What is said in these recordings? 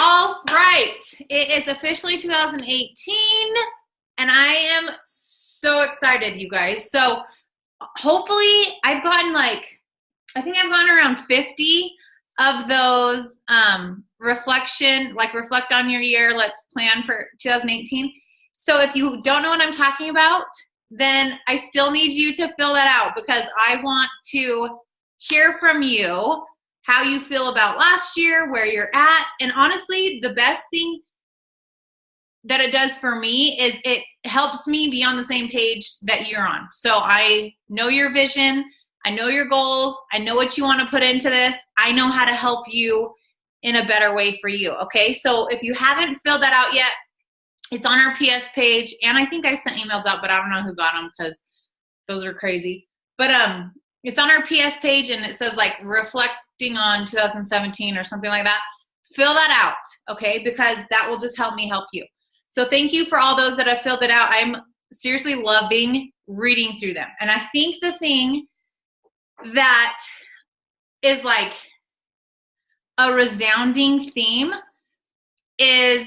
All right, it is officially 2018, and I am so excited, you guys. So hopefully I've gotten I think I've gone around 50 of those reflect on your year, let's plan for 2018. So if you don't know what I'm talking about, then I still need you to fill that out because I want to hear from you how you feel about last year, where you're at. And honestly, the best thing that it does for me is it helps me be on the same page that you're on. So I know your vision, I know your goals, I know what you want to put into this. I know how to help you in a better way for you, okay? So if you haven't filled that out yet, it's on our PS page, and I think I sent emails out, but I don't know who got them because those are crazy. But it's on our PS page, and it says like reflecting on 2017 or something like that. Fill that out, okay? Because that will just help me help you. So thank you for all those that have filled it out. I'm seriously loving reading through them. And I think the thing that is like a resounding theme is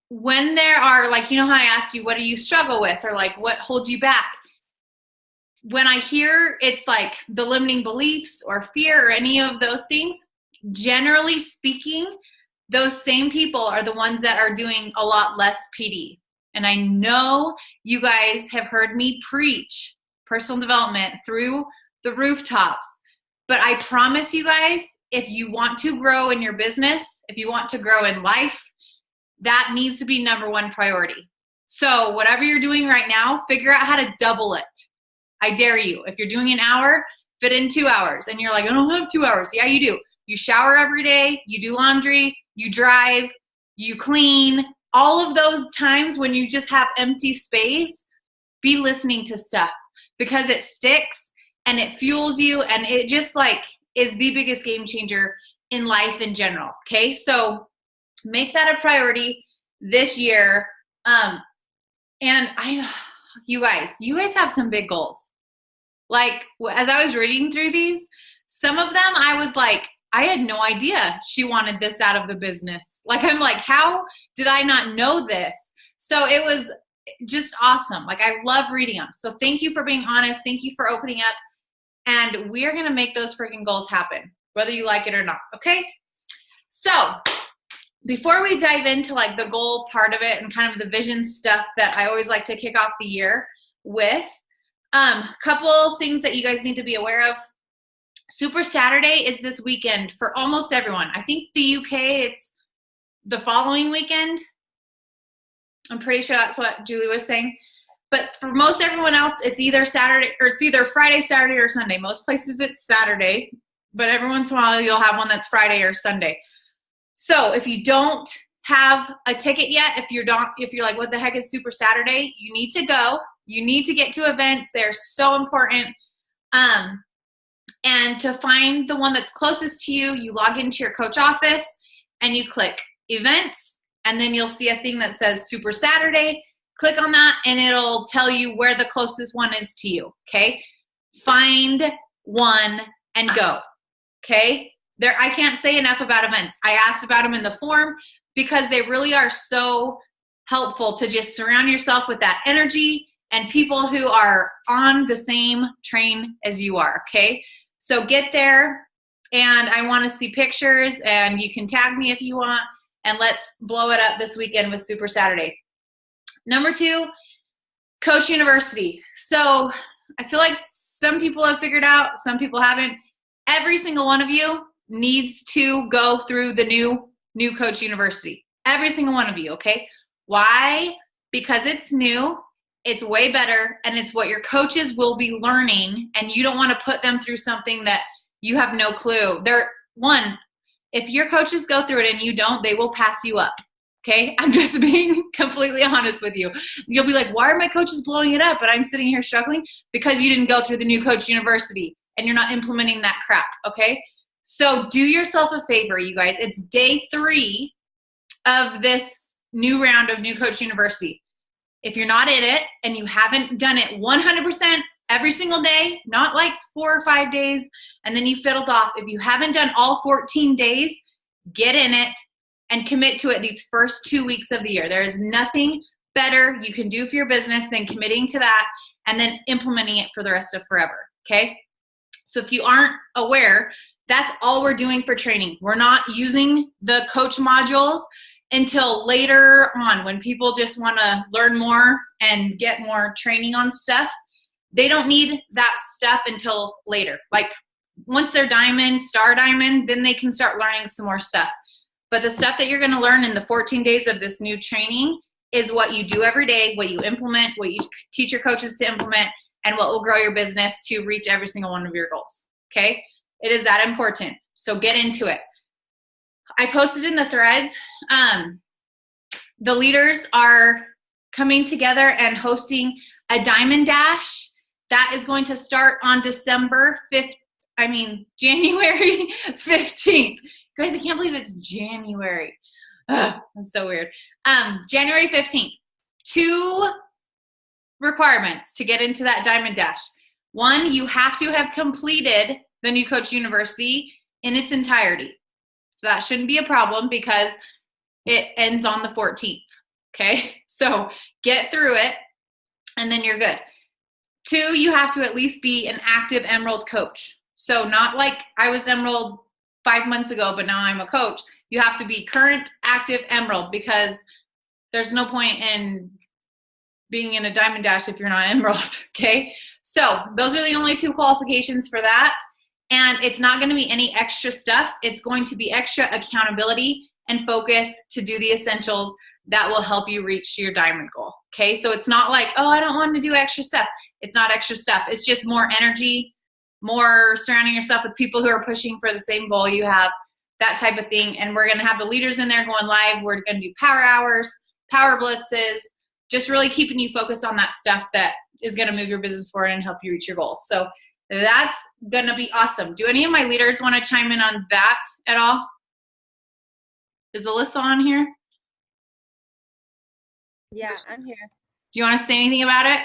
when there are, like, you know how I asked you, what do you struggle with? Or like, what holds you back? When I hear it's like the limiting beliefs or fear or any of those things, generally speaking, those same people are the ones that are doing a lot less PD. And I know you guys have heard me preach personal development through the rooftops, but I promise you guys, if you want to grow in your business, if you want to grow in life, that needs to be number one priority. So whatever you're doing right now, figure out how to double it. I dare you. If you're doing an hour, fit in 2 hours. And you're like, I don't have 2 hours. Yeah, you do. You shower every day, you do laundry, you drive, you clean. All of those times when you just have empty space, be listening to stuff because it sticks and it fuels you, and it just like is the biggest game changer in life in general. Okay, so make that a priority this year. And you guys have some big goals. Like, as I was reading through these, some of them I was like, I had no idea she wanted this out of the business. Like, I'm like, how did I not know this? So it was just awesome. Like, I love reading them. So thank you for being honest. Thank you for opening up. And we are going to make those freaking goals happen, whether you like it or not. Okay? So before we dive into like the goal part of it and kind of the vision stuff that I always like to kick off the year with, couple things that you guys need to be aware of. Super Saturday is this weekend for almost everyone. I think the UK, it's the following weekend. I'm pretty sure that's what Julie was saying. But for most everyone else, it's either Saturday or it's either Friday, Saturday, or Sunday. Most places it's Saturday, but every once in a while you'll have one that's Friday or Sunday. So if you don't have a ticket yet, if you're like, what the heck is Super Saturday? You need to go. You need to get to events. They're so important. And to find the one that's closest to you, you log into your coach office and you click events, and then you'll see a thing that says Super Saturday. Click on that and it'll tell you where the closest one is to you, okay? Find one and go, okay? I can't say enough about events. I asked about them in the form because they really are so helpful to just surround yourself with that energy and people who are on the same train as you are, okay? So get there, and I want to see pictures, and you can tag me if you want, and let's blow it up this weekend with Super Saturday. Number 2, Coach University. So I feel like some people have figured out, some people haven't. Every single one of you needs to go through the new Coach University. Every single one of you, okay? Why? Because it's new, it's way better, and it's what your coaches will be learning, and you don't want to put them through something that you have no clue. If your coaches go through it and you don't, they will pass you up, okay? I'm just being completely honest with you. You'll be like, why are my coaches blowing it up, but I'm sitting here struggling? Because you didn't go through the new Coach University, and you're not implementing that crap, okay? So do yourself a favor, you guys. It's day 3 of this new round of New Coach University. If you're not in it and you haven't done it 100% every single day, not like 4 or 5 days, and then you fiddled off. If you haven't done all 14 days, get in it, and commit to it these first 2 weeks of the year. There is nothing better you can do for your business than committing to that and then implementing it for the rest of forever, okay? So if you aren't aware, that's all we're doing for training. We're not using the coach modules until later on when people just want to learn more and get more training on stuff. They don't need that stuff until later. Like once they're diamond, star diamond, then they can start learning some more stuff. But the stuff that you're going to learn in the 14 days of this new training is what you do every day, what you implement, what you teach your coaches to implement, and what will grow your business to reach every single one of your goals, okay? It is that important. So get into it. I posted in the threads, the leaders are coming together and hosting a Diamond Dash. That is going to start on January 15th. Guys, I can't believe it's January. Ugh, that's so weird. January 15th. 2 requirements to get into that Diamond Dash. 1, you have to have completed the New Coach University in its entirety. So that shouldn't be a problem because it ends on the 14th. Okay, so get through it and then you're good. 2, you have to at least be an active Emerald coach. So not like I was Emerald 5 months ago, but now I'm a coach. You have to be current, active Emerald because there's no point in being in a Diamond Dash if you're not Emerald, okay? So those are the only 2 qualifications for that. And it's not going to be any extra stuff. It's going to be extra accountability and focus to do the essentials that will help you reach your diamond goal, okay? So it's not like, oh, I don't want to do extra stuff. It's not extra stuff. It's just more energy, more surrounding yourself with people who are pushing for the same goal you have, that type of thing. And we're going to have the leaders in there going live. We're going to do power hours, power blitzes, just really keeping you focused on that stuff that is going to move your business forward and help you reach your goals. So that's going to be awesome. Do any of my leaders want to chime in on that at all? Is Alyssa on here? Yeah, I'm here. Do you want to say anything about it?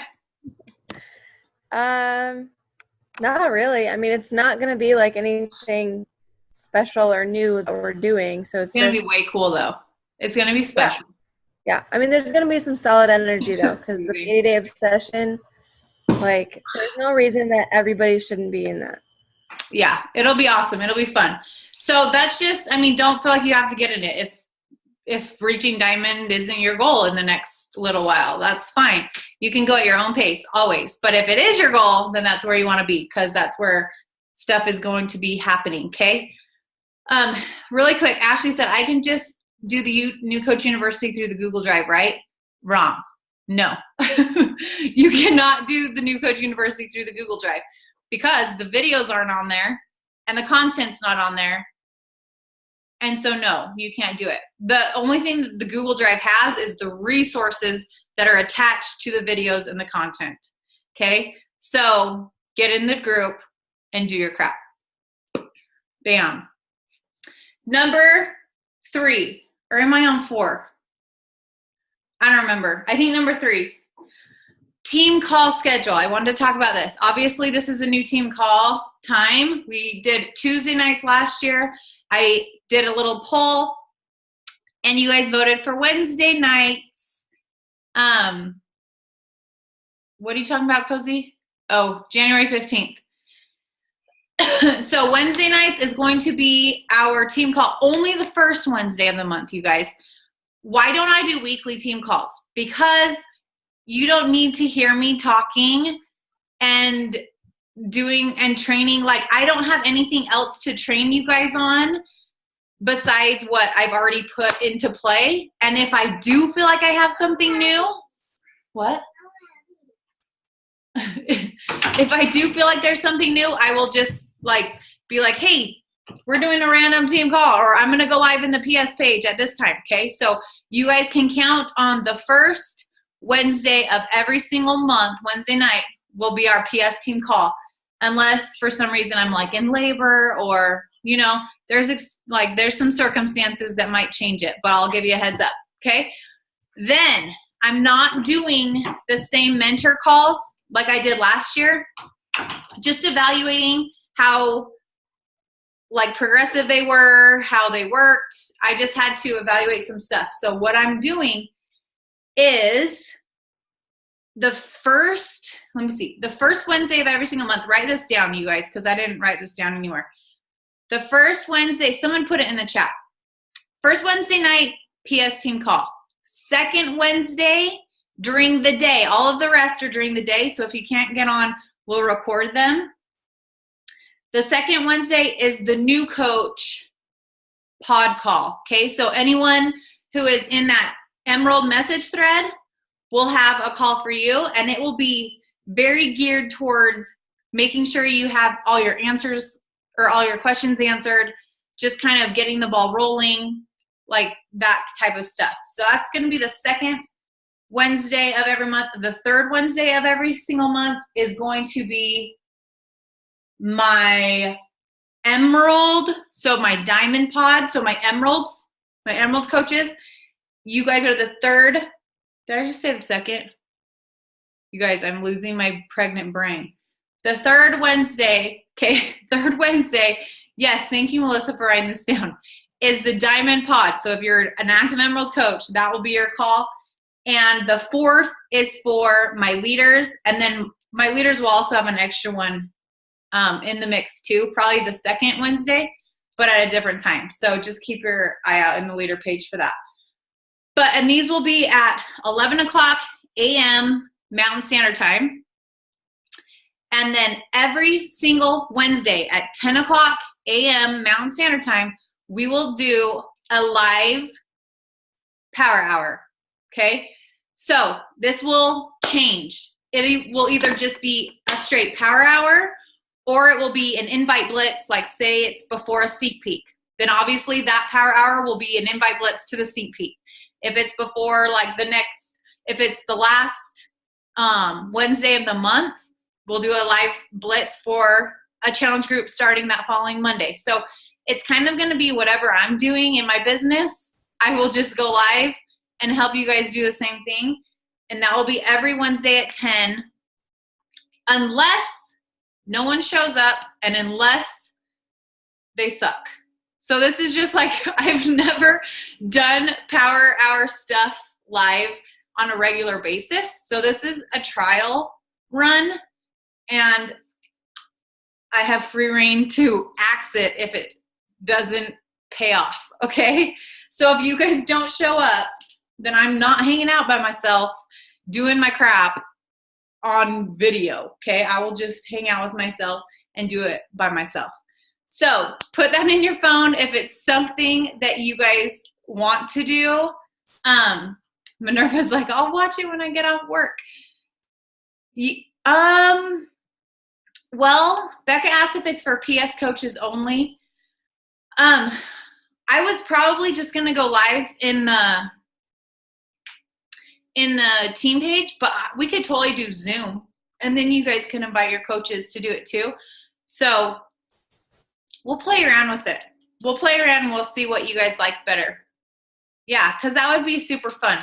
Not really. I mean, it's not going to be like anything special or new that we're doing. So it's going to be way cool though. It's going to be special. Yeah. I mean, there's going to be some solid energy though, because the 80-day obsession, like there's no reason that everybody shouldn't be in that. Yeah, it'll be awesome. It'll be fun. So that's just, I mean, don't feel like you have to get in it. If reaching diamond isn't your goal in the next little while, that's fine. You can go at your own pace always. But if it is your goal, then that's where you want to be because that's where stuff is going to be happening, okay? Really quick, Ashley said, I can just do the New Coach University through the Google Drive, right? Wrong. No. You cannot do the New Coach University through the Google Drive because the videos aren't on there and the content's not on there. And so, no, you can't do it. The only thing that the Google Drive has is the resources that are attached to the videos and the content, okay? So get in the group and do your crap. Bam. Number 3, or am I on 4? I don't remember. I think number 3, team call schedule. I wanted to talk about this. Obviously, this is a new team call time. We did Tuesday nights last year. I did a little poll, and you guys voted for Wednesday nights. What are you talking about, Cozy? Oh, January 15th. So Wednesday nights is going to be our team call, only the first Wednesday of the month, you guys. Why don't I do weekly team calls? Because you don't need to hear me talking and doing and training. Like, I don't have anything else to train you guys on besides what I've already put into play. And if I do feel like I have something new, what? If I do feel like there's something new, I will just be like, hey, we're doing a random team call, or I'm going to go live in the PS page at this time. Okay. So you guys can count on the first Wednesday of every single month. Wednesday night will be our PS team call. Unless for some reason I'm like in labor or, you know, there's some circumstances that might change it, but I'll give you a heads up. Okay. Then I'm not doing the same mentor calls like I did last year, just evaluating how like progressive they were, how they worked. I just had to evaluate some stuff. So what I'm doing is the first Wednesday of every single month, write this down, you guys, because I didn't write this down anywhere. The first Wednesday, someone put it in the chat. First Wednesday night, PS team call. Second Wednesday during the day. All of the rest are during the day, so if you can't get on, we'll record them. The second Wednesday is the new coach pod call, okay? So anyone who is in that Emerald message thread will have a call for you, and it will be very geared towards making sure you have all your answers or all your questions answered, just kind of getting the ball rolling, like that type of stuff. So that's going to be the second Wednesday of every month. The third Wednesday of every single month is going to be my Emerald, so my Diamond pod, so my Emerald coaches. You guys are the third. Did I just say the second? You guys, I'm losing my pregnant brain. The third Wednesday, okay, third Wednesday, yes, thank you, Melissa, for writing this down, is the Diamond pod. So if you're an active Emerald coach, that will be your call. And the fourth is for my leaders. And then my leaders will also have an extra one in the mix too, probably the second Wednesday, but at a different time. So just keep your eye out in the leader page for that. And these will be at 11 o'clock a.m. Mountain Standard Time. And then every single Wednesday at 10 o'clock a.m. Mountain Standard Time, we will do a live power hour, okay? So this will change. It will either just be a straight power hour, or it will be an invite blitz, like say it's before a sneak peek. Then obviously that power hour will be an invite blitz to the sneak peek. If it's before if it's the last Wednesday of the month, we'll do a live blitz for a challenge group starting that following Monday. So it's kind of going to be whatever I'm doing in my business. I will just go live and help you guys do the same thing. And that will be every Wednesday at 10, unless no one shows up and unless they suck. So this is just like, I've never done power hour stuff live on a regular basis. So this is a trial run, and I have free reign to axe it if it doesn't pay off, okay? So if you guys don't show up, then I'm not hanging out by myself doing my crap on video, okay? I will just hang out with myself and do it by myself. So put that in your phone if it's something that you guys want to do. Minerva's like, I'll watch it when I get off work. Well, Becca asked if it's for PS coaches only. I was probably just gonna go live in the team page, but we could totally do Zoom, and then you guys can invite your coaches to do it too. So we'll play around with it. We'll play around and we'll see what you guys like better. Yeah, because that would be super fun.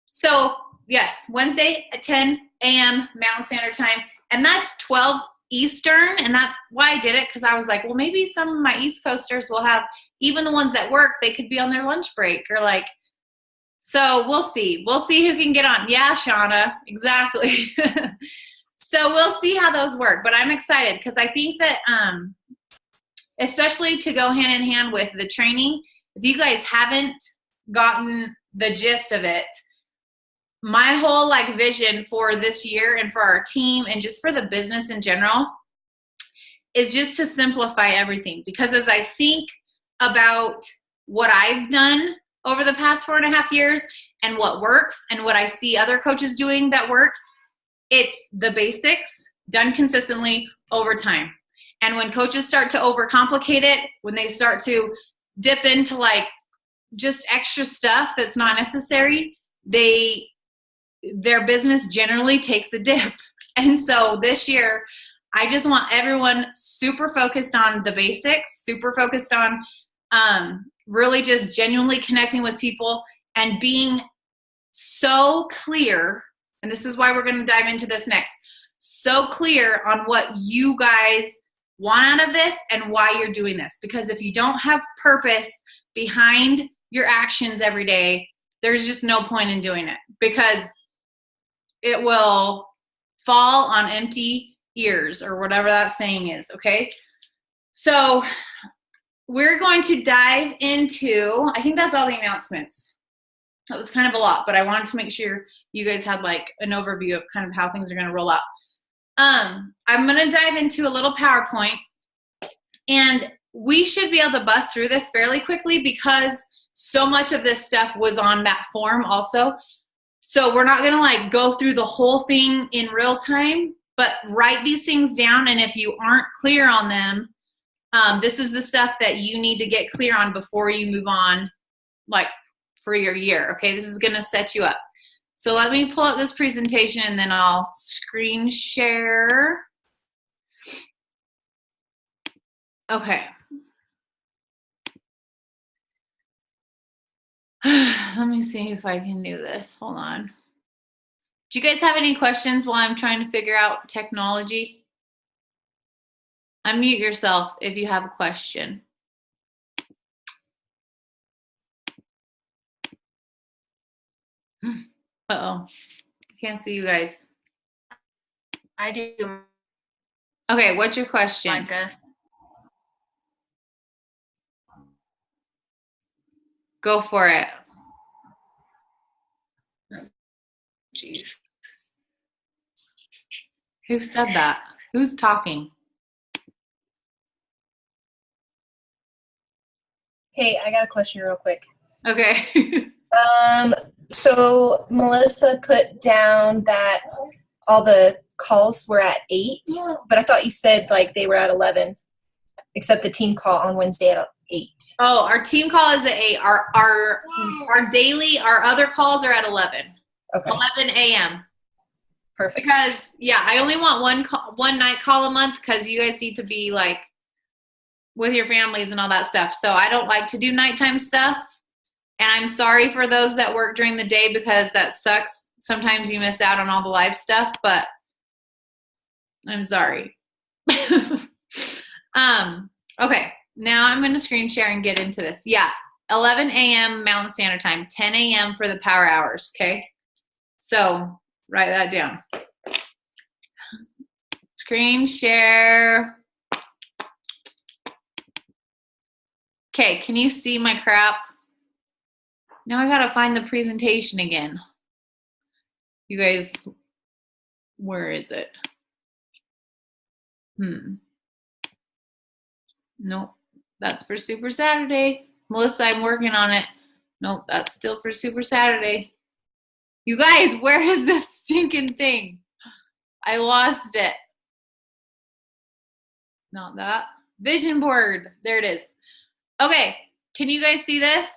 So yes, Wednesday at 10 a.m. Mountain Standard Time, and that's 12 Eastern, and that's why I did it, because I was like, well, maybe some of my East Coasters will have, even the ones that work, they could be on their lunch break or like, so we'll see. We'll see who can get on. Yeah, Shauna, exactly. So we'll see how those work, but I'm excited because I think that, especially to go hand in hand with the training, if you guys haven't gotten the gist of it, my whole like vision for this year and for our team and just for the business in general is just to simplify everything. Because as I think about what I've done over the past 4.5 years and what works and what I see other coaches doing that works, it's the basics done consistently over time. And when coaches start to overcomplicate it, when they start to dip into like just extra stuff that's not necessary, their business generally takes a dip. And so this year, I just want everyone super focused on the basics, super focused on really just genuinely connecting with people and being so clear. And this is why we're going to dive into this next. So clear on what you guys want out of this and why you're doing this. Because if you don't have purpose behind your actions every day, there's just no point in doing it, because it will fall on empty ears, or whatever that saying is, okay? So we're going to dive into, I think that's all the announcements. That was kind of a lot, but I wanted to make sure you guys had like an overview of kind of how things are going to roll out. I'm going to dive into a little PowerPoint, and we should be able to bust through this fairly quickly because so much of this stuff was on that form also. So we're not going to like go through the whole thing in real time, but write these things down. And if you aren't clear on them, this is the stuff that you need to get clear on before you move on, like for your year. Okay, this is going to set you up. So let me pull up this presentation and then I'll screen share. Okay. Let me see if I can do this. Hold on. Do you guys have any questions while I'm trying to figure out technology? Unmute yourself if you have a question. Uh-oh. I can't see you guys. I do. Okay, what's your question? Micah. Go for it. Jeez. Who said that? Who's talking? Hey, I got a question real quick. Okay. So Melissa put down that all the calls were at 8, but I thought you said like they were at 11, except the team call on Wednesday at 8. Oh, our team call is at 8. Our daily, our other calls are at 11. Okay. 11 a.m. Perfect. Because I only want one night call a month because you guys need to be like with your families and all that stuff. So I don't like to do nighttime stuff. And I'm sorry for those that work during the day because that sucks. Sometimes you miss out on all the live stuff, but I'm sorry. Okay, now I'm going to screen share and get into this. Yeah, 11 a.m. Mountain Standard Time, 10 a.m. for the power hours, okay? So write that down. Screen share. Okay, can you see my crap? Now I gotta find the presentation again. You guys, where is it? Nope, that's for Super Saturday. Melissa, I'm working on it. Nope, that's still for Super Saturday. You guys, where is this stinking thing? I lost it. Not that. Vision board. There it is. Okay, can you guys see this?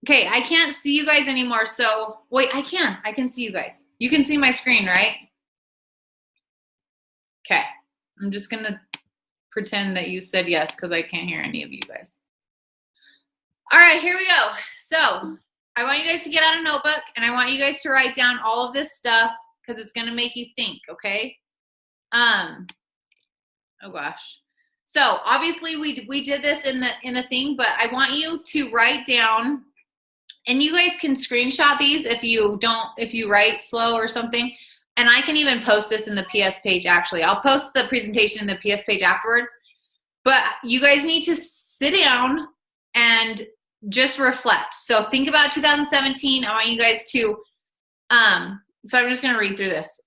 Okay, I can't see you guys anymore, so wait, I can see you guys. You can see my screen, right? Okay, I'm just gonna pretend that you said yes because I can't hear any of you guys. All right, here we go. So I want you guys to get out a notebook and I want you guys to write down all of this stuff because it's gonna make you think, okay? Oh gosh. So obviously we did this in the thing, but I want you to write down. And you guys can screenshot these if you write slow or something. And I can even post this in the PS page, actually. I'll post the presentation in the PS page afterwards. But you guys need to sit down and just reflect. So think about 2017. I want you guys to, so I'm just going to read through this.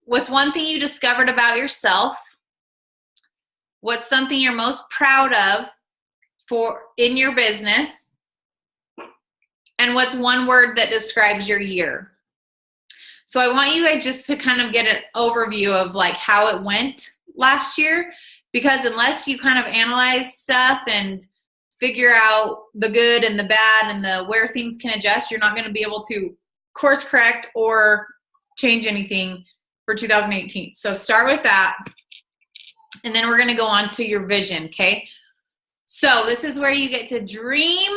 What's one thing you discovered about yourself? What's something you're most proud of in your business? And what's one word that describes your year? So I want you guys just to kind of get an overview of like how it went last year, because unless you kind of analyze stuff and figure out the good and the bad and the where things can adjust, you're not going to be able to course correct or change anything for 2018. So start with that. And then we're going to go on to your vision, okay? So this is where you get to dream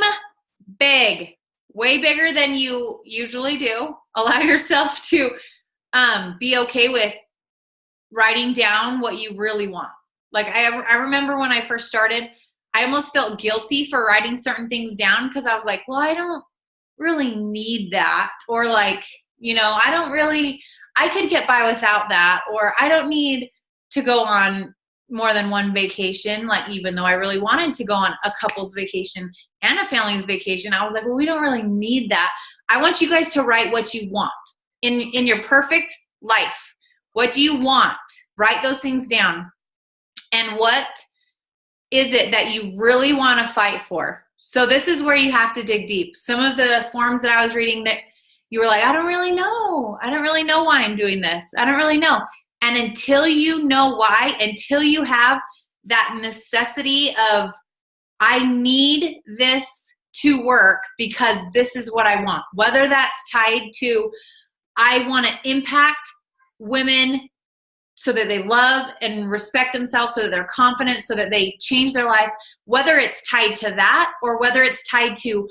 big. Way bigger than you usually do. Allow yourself to be okay with writing down what you really want. Like I remember when I first started, I almost felt guilty for writing certain things down because I was like, well, I don't really need that. Or like, you know, I could get by without that. Or I don't need to go on more than one vacation. Like, even though I really wanted to go on a couple's vacation and a family's vacation, I was like, well, we don't really need that. I want you guys to write what you want in your perfect life. What do you want? Write those things down. And what is it that you really want to fight for? So this is where you have to dig deep. Some of the forms that I was reading that you were like, I don't really know. I don't really know why I'm doing this. I don't really know. And until you know why, until you have that necessity of, I need this to work because this is what I want, whether that's tied to, I want to impact women so that they love and respect themselves, so that they're confident, so that they change their life, whether it's tied to that or whether it's tied to,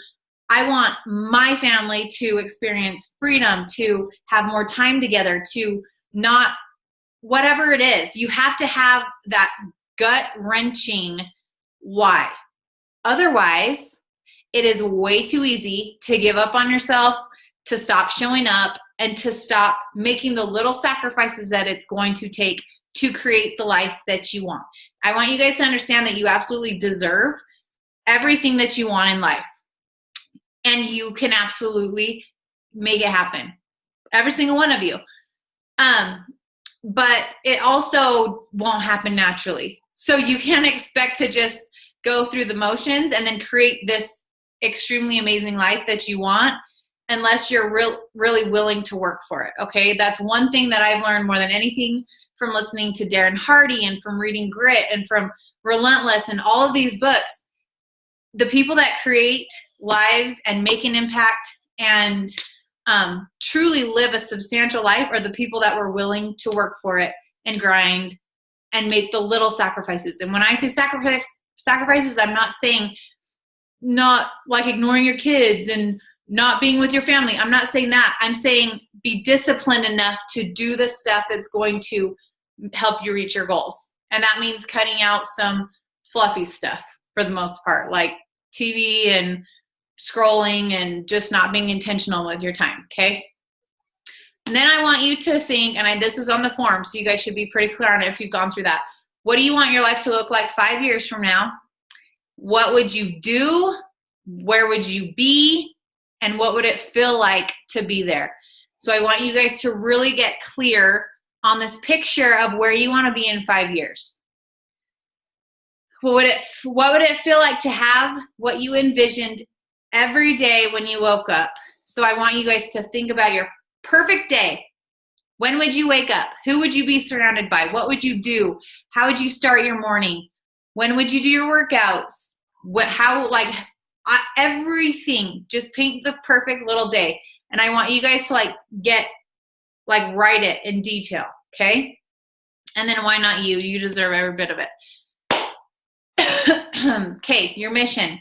I want my family to experience freedom, to have more time together, to not, whatever it is, you have to have that gut-wrenching why. Otherwise, it is way too easy to give up on yourself, to stop showing up, and to stop making the little sacrifices that it's going to take to create the life that you want. I want you guys to understand that you absolutely deserve everything that you want in life. And you can absolutely make it happen. Every single one of you. But it also won't happen naturally. So you can't expect to just go through the motions and then create this extremely amazing life that you want unless you're really willing to work for it, okay? That's one thing that I've learned more than anything from listening to Darren Hardy and from reading Grit and from Relentless and all of these books. The people that create lives and make an impact and truly live a substantial life are the people that were willing to work for it and grind and make the little sacrifices. And when I say sacrifices, I'm not saying not like ignoring your kids and not being with your family. I'm not saying that. I'm saying be disciplined enough to do the stuff that's going to help you reach your goals. And that means cutting out some fluffy stuff for the most part, like TV and scrolling and just not being intentional with your time, okay? And then I want you to think, and this is on the form, so you guys should be pretty clear on it if you've gone through that. What do you want your life to look like 5 years from now? What would you do? Where would you be? And what would it feel like to be there? So I want you guys to really get clear on this picture of where you want to be in 5 years. What would it feel like to have what you envisioned every day when you woke up? So I want you guys to think about your perfect day. When would you wake up? Who would you be surrounded by? What would you do? How would you start your morning? When would you do your workouts? Everything. Just paint the perfect little day. And I want you guys to write it in detail, okay? And then why not you? You deserve every bit of it. Okay, your mission.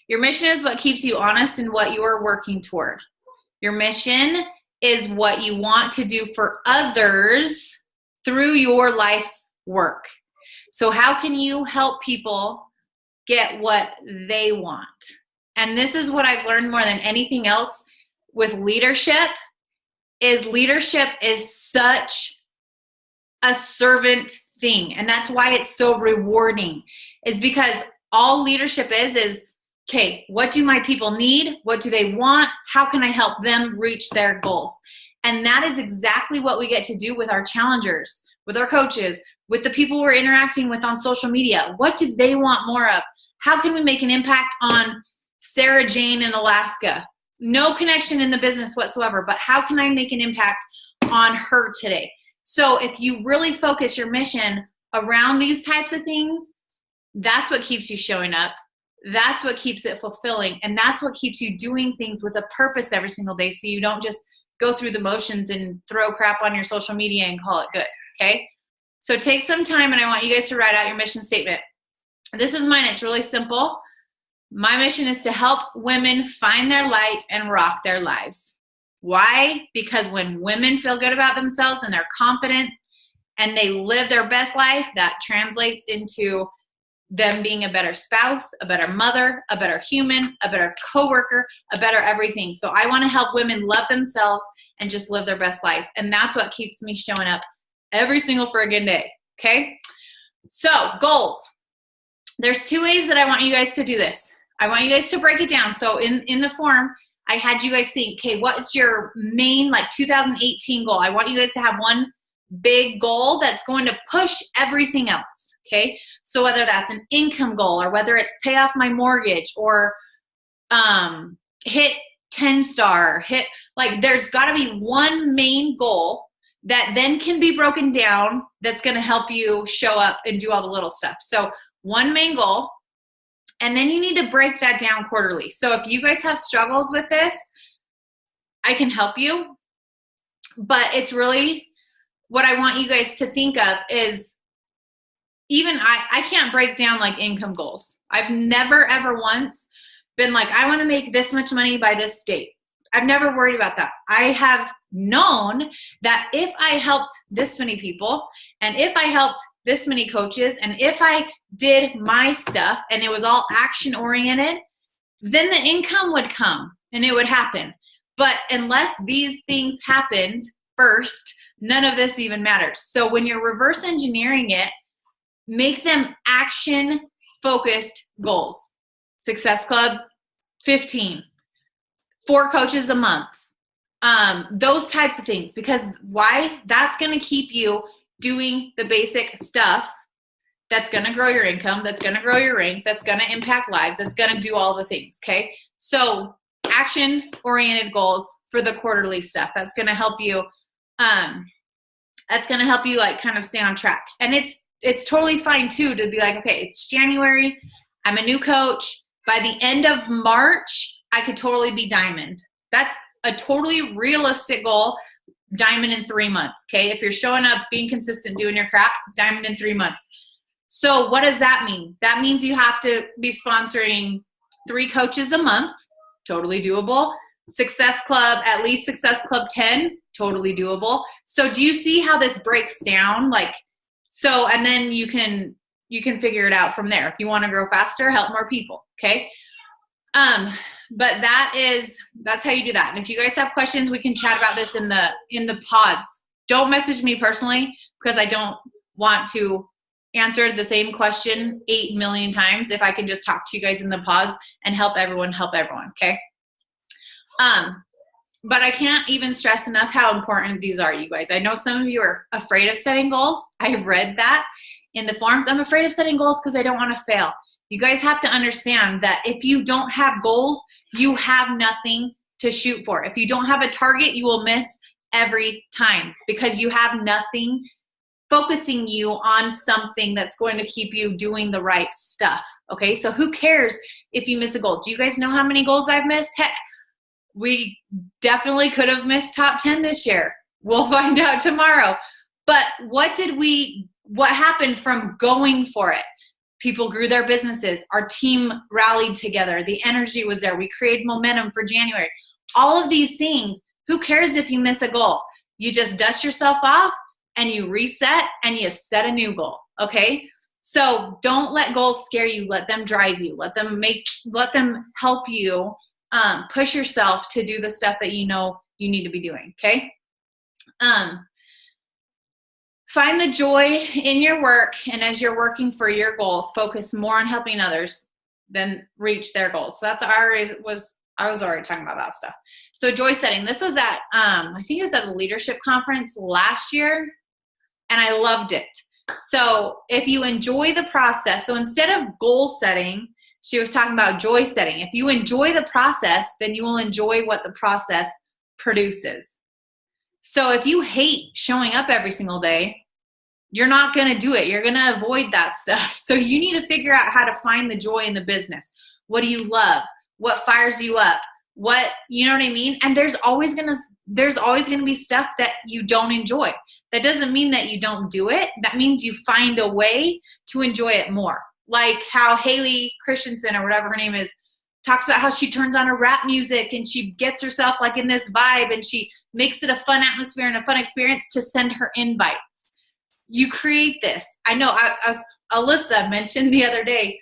Your mission is what keeps you honest and what you are working toward. Your mission is what you want to do for others through your life's work. So how can you help people get what they want? And this is what I've learned more than anything else with leadership is such a servant thing. And that's why it's so rewarding, is because all leadership is, okay, what do my people need? What do they want? How can I help them reach their goals? And that is exactly what we get to do with our challengers, with our coaches, with the people we're interacting with on social media. What do they want more of? How can we make an impact on Sarah Jane in Alaska? No connection in the business whatsoever, but how can I make an impact on her today? So if you really focus your mission around these types of things, that's what keeps you showing up. That's what keeps it fulfilling. And that's what keeps you doing things with a purpose every single day, so you don't just go through the motions and throw crap on your social media and call it good, okay? So take some time, and I want you guys to write out your mission statement. This is mine. It's really simple. My mission is to help women find their light and rock their lives. Why? Because when women feel good about themselves and they're confident and they live their best life, that translates into them being a better spouse, a better mother, a better human, a better coworker, a better everything. So I want to help women love themselves and just live their best life. And that's what keeps me showing up every single friggin' day. Okay? So goals. There's 2 ways that I want you guys to do this. I want you guys to break it down. So in the form, I had you guys think, okay, what's your main 2018 goal? I want you guys to have one big goal that's going to push everything else. Okay. So whether that's an income goal or whether it's pay off my mortgage or hit 10-star, there's got to be one main goal that then can be broken down that's going to help you show up and do all the little stuff. So one main goal, and then you need to break that down quarterly. So if you guys have struggles with this, I can help you. But it's really what I want you guys to think of is even I can't break down income goals. I've never ever once been I want to make this much money by this date. I've never worried about that. I have known that if I helped this many people and if I helped this many coaches and if I did my stuff and it was all action oriented, then the income would come and it would happen. But unless these things happened first, none of this even matters. So when you're reverse engineering it, make them action focused goals. Success Club, 15. 4 coaches a month. Those types of things. Because why? That's going to keep you doing the basic stuff that's going to grow your income, that's going to grow your rank, that's going to impact lives, that's going to do all the things, okay? So action-oriented goals for the quarterly stuff. That's going to help you, kind of stay on track. And it's totally fine, too, to be okay, it's January, I'm a new coach. By the end of March, I could totally be diamond. That's a totally realistic goal. Diamond in 3 months, okay? If you're showing up, being consistent, doing your crap, diamond in 3 months. So what does that mean? That means you have to be sponsoring 3 coaches a month, totally doable. Success Club, at least Success Club 10, totally doable. So do you see how this breaks down? And then you can figure it out from there. If you want to grow faster, help more people, okay? But that's how you do that. And if you guys have questions, we can chat about this in the pods. Don't message me personally because I don't want to answer the same question 8 million times. If I can just talk to you guys in the pods and help everyone, okay? But I can't even stress enough how important these are, you guys. I know some of you are afraid of setting goals. I read that in the forums. I'm afraid of setting goals because I don't want to fail. You guys have to understand that if you don't have goals, you have nothing to shoot for. If you don't have a target, you will miss every time because you have nothing focusing you on something that's going to keep you doing the right stuff. Okay, so who cares if you miss a goal? Do you guys know how many goals I've missed? Heck, we definitely could have missed top 10 this year. We'll find out tomorrow. But what happened from going for it? People grew their businesses. Our team rallied together. The energy was there. We created momentum for January. All of these things, who cares if you miss a goal? You just dust yourself off and you reset and you set a new goal, okay? So don't let goals scare you. Let them drive you. Let them help you push yourself to do the stuff that you know you need to be doing, okay? Find the joy in your work, and as you're working for your goals, focus more on helping others than reach their goals. So I was already talking about that stuff. So joy setting. This was at I think it was at the leadership conference last year, and I loved it. So if you enjoy the process, so instead of goal setting, she was talking about joy setting. If you enjoy the process, then you will enjoy what the process produces. So if you hate showing up every single day, you're not going to do it. You're going to avoid that stuff. So you need to figure out how to find the joy in the business. What do you love? What fires you up? You know what I mean? And there's always going to be stuff that you don't enjoy. That doesn't mean that you don't do it. That means you find a way to enjoy it more. Like how Haley Christensen or whatever her name is talks about how she turns on her rap music and she gets herself in this vibe and she makes it a fun atmosphere and a fun experience to send her invites. you create this. I know Alyssa mentioned the other day,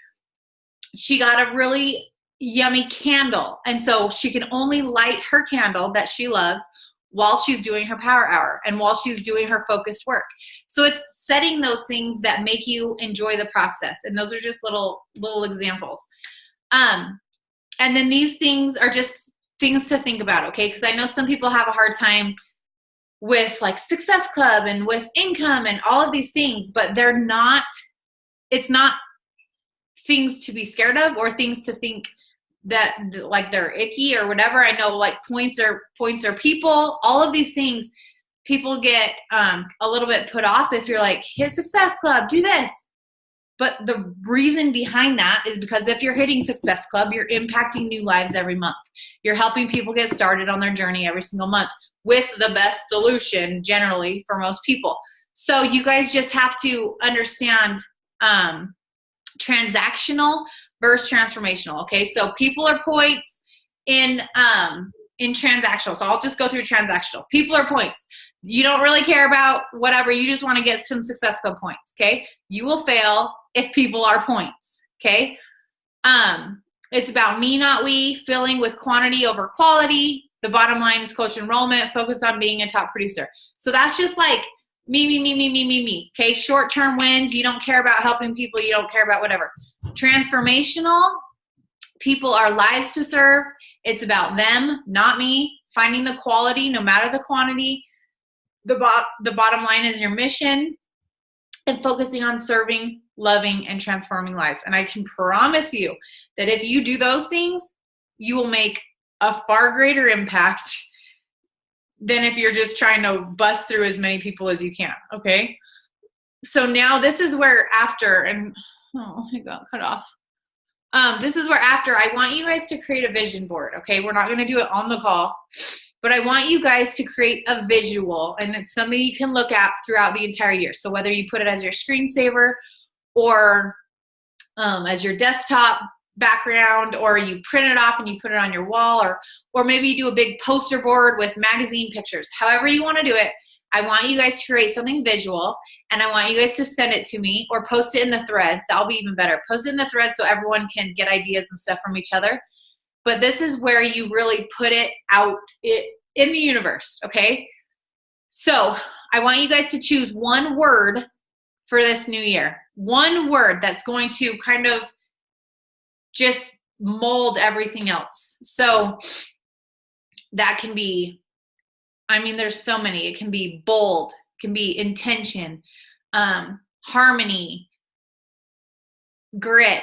she got a really yummy candle. And so she can only light her candle that she loves while she's doing her power hour and while she's doing her focused work. So it's setting those things that make you enjoy the process. And those are just little examples. And then these things are just things to think about, okay? Because I know some people have a hard time with like Success Club and with income and all of these things, but it's not things to be scared of or things to think that like they're icky or whatever. I know like points are people, all of these things, people get a little bit put off if you're like, hit Success Club, do this. But the reason behind that is because if you're hitting Success Club, you're impacting new lives every month. You're helping people get started on their journey every single month with the best solution generally for most people. So you guys just have to understand transactional versus transformational. Okay, so people are points in transactional. So I'll just go through transactional. People are points. You don't really care about whatever. You just want to get some Success Club points. Okay, you will fail if people are points. Okay, it's about me, not we. Filling with quantity over quality. The bottom line is coach enrollment. Focus on being a top producer. So that's just like me. Okay, short-term wins. You don't care about helping people. You don't care about whatever. Transformational, people are lives to serve. It's about them, not me. Finding the quality, no matter the quantity. The bottom line is your mission, and focusing on serving, loving, and transforming lives. And I can promise you that if you do those things, you will make a far greater impact than if you're just trying to bust through as many people as you can. Okay. So now this is where after, and I got cut off. This is where after I want you guys to create a vision board. Okay. We're not going to do it on the call, but I want you guys to create a visual, and it's something you can look at throughout the entire year. So whether you put it as your screensaver or as your desktop background, or you print it off and you put it on your wall, or maybe you do a big poster board with magazine pictures. However you want to do it, I want you guys to create something visual, and I want you guys to send it to me or post it in the threads. That'll be even better. Post it in the threads so everyone can get ideas and stuff from each other. But this is where you really put it out in the universe, okay? So I want you guys to choose one word for this new year. One word that's going to kind of just mold everything else. So that can be, there's so many. It can be bold, it can be intention, harmony, grit,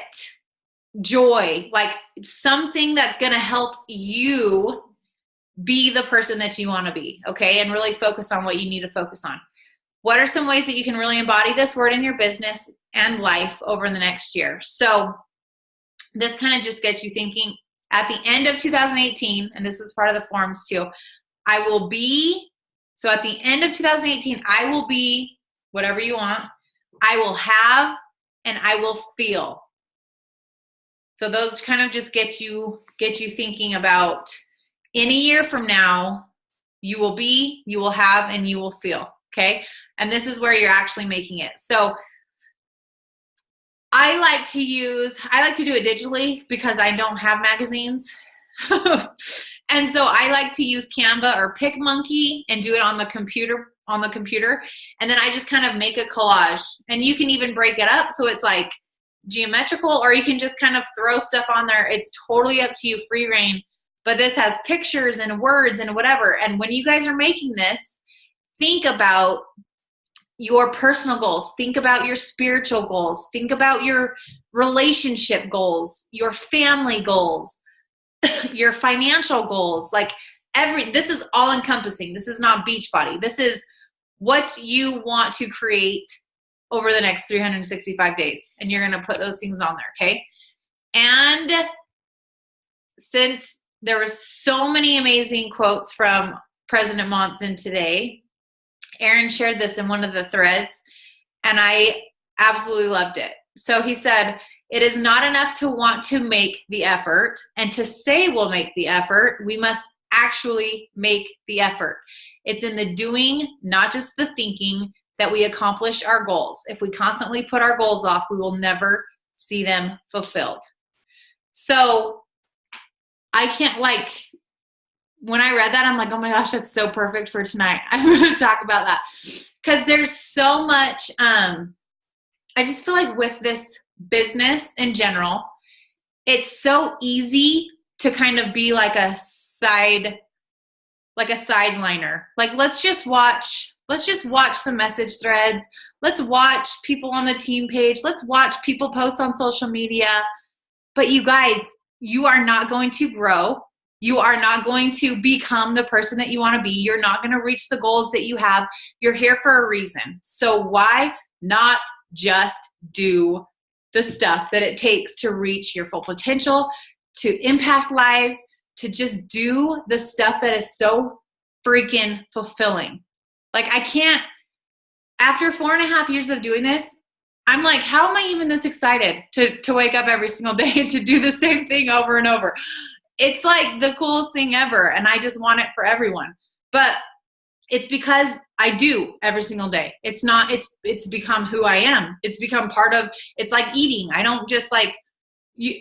joy, like something that's going to help you be the person that you want to be, okay? And really focus on what you need to focus on. What are some ways that you can really embody this word in your business and life over the next year? So this kind of just gets you thinking at the end of 2018, and this was part of the forms too, so at the end of 2018, I will be whatever you want, I will have, and I will feel. So those kind of just get you thinking about in a year from now, you will be, you will have, and you will feel, okay? And this is where you're actually making it. So I like to do it digitally because I don't have magazines. And so I like to use Canva or PicMonkey and do it on the computer. And then I just kind of make a collage, and you can even break it up so it's like geometrical, or you can just kind of throw stuff on there. It's totally up to you, free reign. But this has pictures and words and whatever. And when you guys are making this, think about your personal goals. Think about your spiritual goals. Think about your relationship goals, your family goals, your financial goals. Like this is all encompassing. This is not Beachbody. This is what you want to create over the next 365 days. And you're going to put those things on there, okay? And since there was so many amazing quotes from President Monson today, Aaron shared this in one of the threads, and I absolutely loved it. So he said, "It is not enough to want to make the effort and to say we'll make the effort. We must actually make the effort. It's in the doing, not just the thinking, that we accomplish our goals. If we constantly put our goals off, we will never see them fulfilled. So I can't, like, when I read that, I'm like, oh my gosh, that's so perfect for tonight. I'm going to talk about that because there's so much, I just feel like with this business in general, it's so easy to kind of be like a sideliner. Like, let's just watch the message threads. Let's watch people on the team page. Let's watch people post on social media. But you guys, you are not going to grow. You are not going to become the person that you want to be. You're not going to reach the goals that you have. You're here for a reason. So why not just do the stuff that it takes to reach your full potential, to impact lives, to just do the stuff that is so freaking fulfilling? Like, I can't, after 4.5 years of doing this, I'm like, how am I even this excited to wake up every single day and to do the same thing over and over? It's like the coolest thing ever, and I just want it for everyone. But it's because I do every single day. It's not, it's become who I am. It's become part of, it's like eating. I don't just like,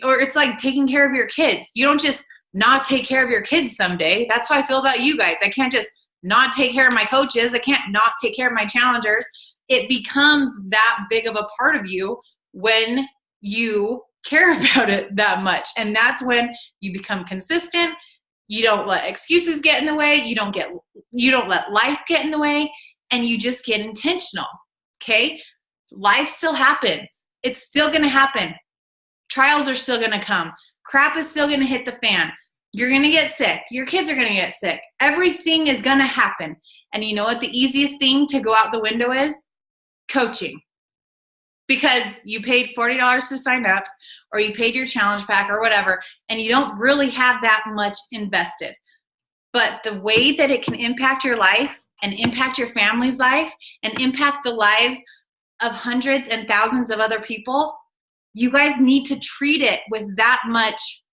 or it's like taking care of your kids. You don't just not take care of your kids someday. That's how I feel about you guys. I can't just not take care of my coaches. I can't not take care of my challengers. It becomes that big of a part of you when you care about it that much. And that's when you become consistent. You don't let excuses get in the way. You don't let life get in the way, and you just get intentional. Okay? Life still happens. It's still going to happen. Trials are still going to come. Crap is still going to hit the fan. You're going to get sick. Your kids are going to get sick. Everything is going to happen. And you know what the easiest thing to go out the window is? Coaching. Because you paid $40 to sign up, or you paid your challenge pack or whatever, and you don't really have that much invested. But the way that it can impact your life and impact your family's life and impact the lives of hundreds and thousands of other people, you guys need to treat it with that much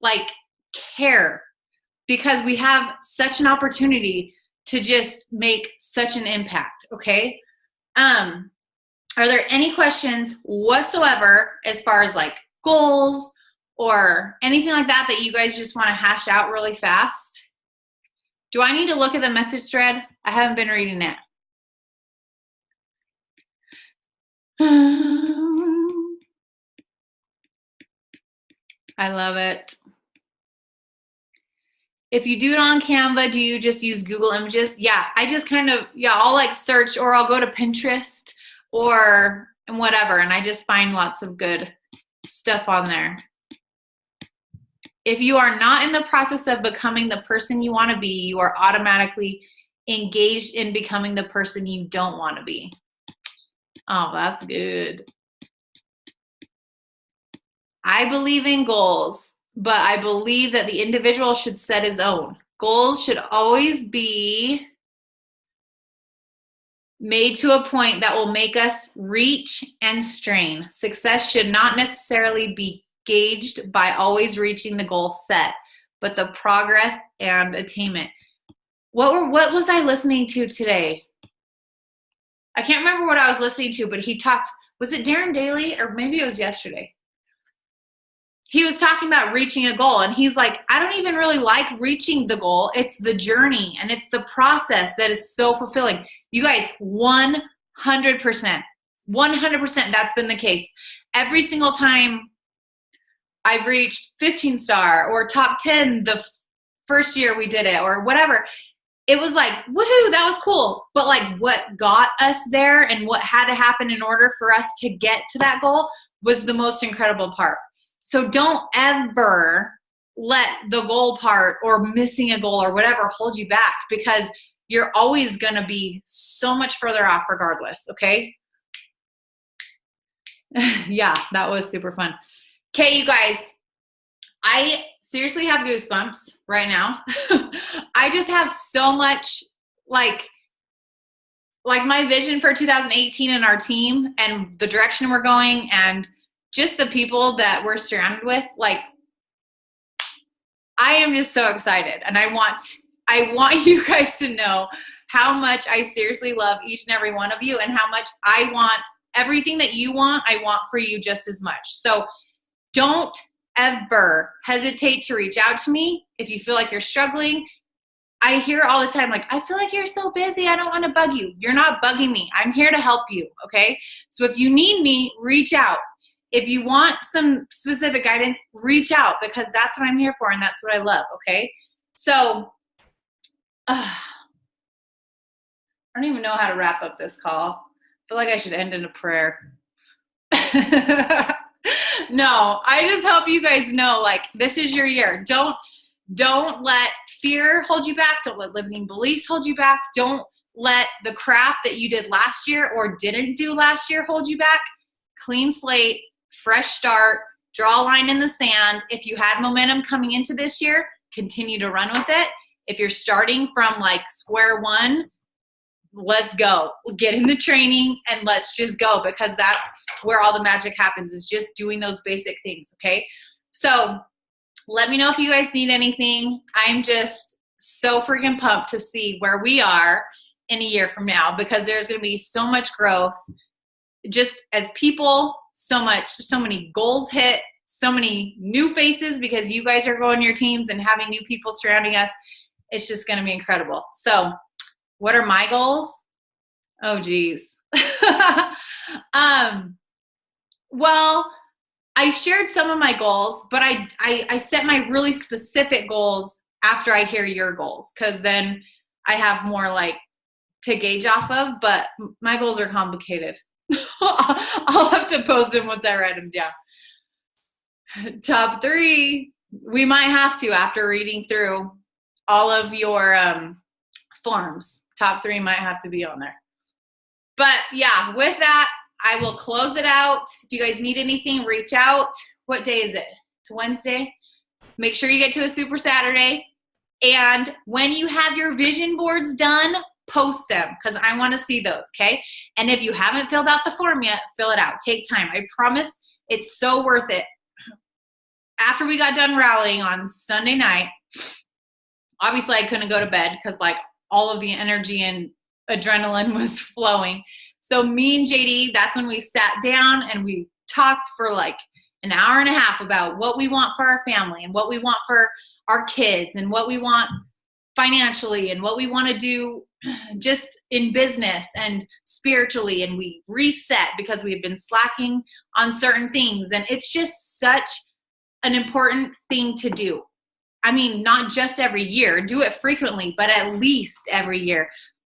like care, because we have such an opportunity to just make such an impact. Okay. Are there any questions whatsoever as far as like goals or anything like that that you guys just want to hash out really fast? Do I need to look at the message thread? I haven't been reading it. I love it. If you do it on Canva, do you just use Google Images? Yeah, I just kind of, I'll like search, or I'll go to Pinterest or whatever, and I just find lots of good stuff on there. If you are not in the process of becoming the person you want to be, you are automatically engaged in becoming the person you don't want to be. Oh, that's good. I believe in goals, but I believe that the individual should set his own. Goals should always be made to a point that will make us reach and strain. Success should not necessarily be gauged by always reaching the goal set, but the progress and attainment. What was I listening to today? I can't remember what I was listening to, but he talked, was it Darren Daly, or maybe it was yesterday? He was talking about reaching a goal, and he's like, I don't even really like reaching the goal. It's the journey, and it's the process that is so fulfilling. You guys, 100%, that's been the case. Every single time I've reached 15-star or top 10 the first year we did it or whatever, it was like, woohoo, that was cool. But like what got us there and what had to happen in order for us to get to that goal was the most incredible part. So don't ever let the goal part or missing a goal or whatever hold you back, because you're always going to be so much further off regardless, okay? Yeah, that was super fun. Okay, you guys, I seriously have goosebumps right now. I just have so much, like my vision for 2018 and our team and the direction we're going and just the people that we're surrounded with. Like, I am just so excited, and I want you guys to know how much I seriously love each and every one of you and how much I want everything that you want, I want for you just as much. So don't ever hesitate to reach out to me if you feel like you're struggling. I hear all the time, like, I feel like you're so busy. I don't want to bug you. You're not bugging me. I'm here to help you, okay? So if you need me, reach out. If you want some specific guidance, reach out because that's what I'm here for and that's what I love, okay? So I don't even know how to wrap up this call. I feel like I should end in a prayer. No, I just hope you guys know, like, this is your year. Don't let fear hold you back. Don't let limiting beliefs hold you back. Don't let the crap that you did last year or didn't do last year hold you back. Clean slate, fresh start, draw a line in the sand. If you had momentum coming into this year, continue to run with it. If you're starting from like square one, let's go. Get in the training and let's just go because that's where all the magic happens is just doing those basic things, okay? So let me know if you guys need anything. I'm just so freaking pumped to see where we are in a year from now because there's going to be so much growth just as people, so many goals hit, so many new faces because you guys are growing your teams and having new people surrounding us. It's just going to be incredible. So what are my goals? Oh, geez. Well, I shared some of my goals, but I set my really specific goals after I hear your goals because then I have more like to gauge off of, but my goals are complicated. I'll have to post them once I write them down. Top 3, we might have to after reading through all of your forms. Top 3 might have to be on there. But yeah, with that, I will close it out. If you guys need anything, reach out. What day is it? It's Wednesday. Make sure you get to a Super Saturday. And when you have your vision boards done, post them because I want to see those, okay? And if you haven't filled out the form yet, fill it out. Take time. I promise it's so worth it. After we got done rallying on Sunday night, obviously I couldn't go to bed because like all of the energy and adrenaline was flowing. So me and JD, that's when we sat down and we talked for like an hour and a half about what we want for our family and what we want for our kids and what we want financially and what we want to do just in business and spiritually. And we reset because we've been slacking on certain things. And it's just such an important thing to do. I mean, not just every year, do it frequently, but at least every year.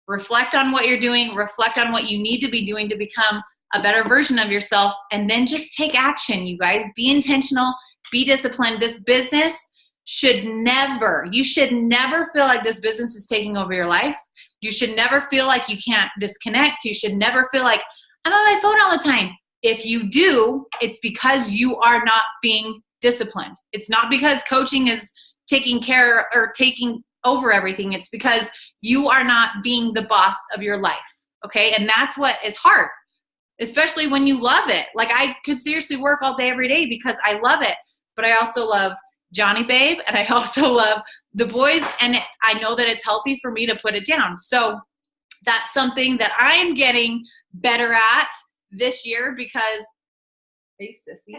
Reflect on what you're doing, reflect on what you need to be doing to become a better version of yourself, and then just take action, you guys. Be intentional, be disciplined. This business you should never feel like this business is taking over your life. You should never feel like you can't disconnect. You should never feel like, I'm on my phone all the time. If you do, it's because you are not being disciplined. It's not because coaching is taking care or taking over everything. It's because you are not being the boss of your life, okay? And that's what is hard, especially when you love it. Like I could seriously work all day, every day because I love it, but I also love Johnny Babe and I also love the boys, and I know that it's healthy for me to put it down. So that's something that I'm getting better at this year because hey, sissy,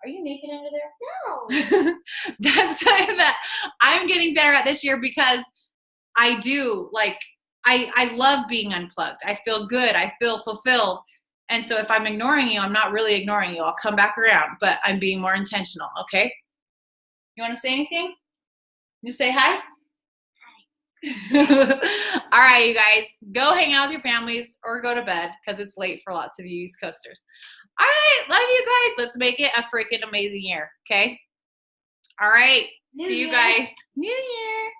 are you naked under there? No. That's something that I'm getting better at this year because I do, like, I love being unplugged. I feel good. I feel fulfilled. And so if I'm ignoring you, I'm not really ignoring you. I'll come back around, but I'm being more intentional, okay? You want to say anything? You say hi? Hi. All right, you guys, go hang out with your families or go to bed because it's late for lots of you East Coasters. All right, love you guys. Let's make it a freaking amazing year, okay? All right, see you guys. New Year.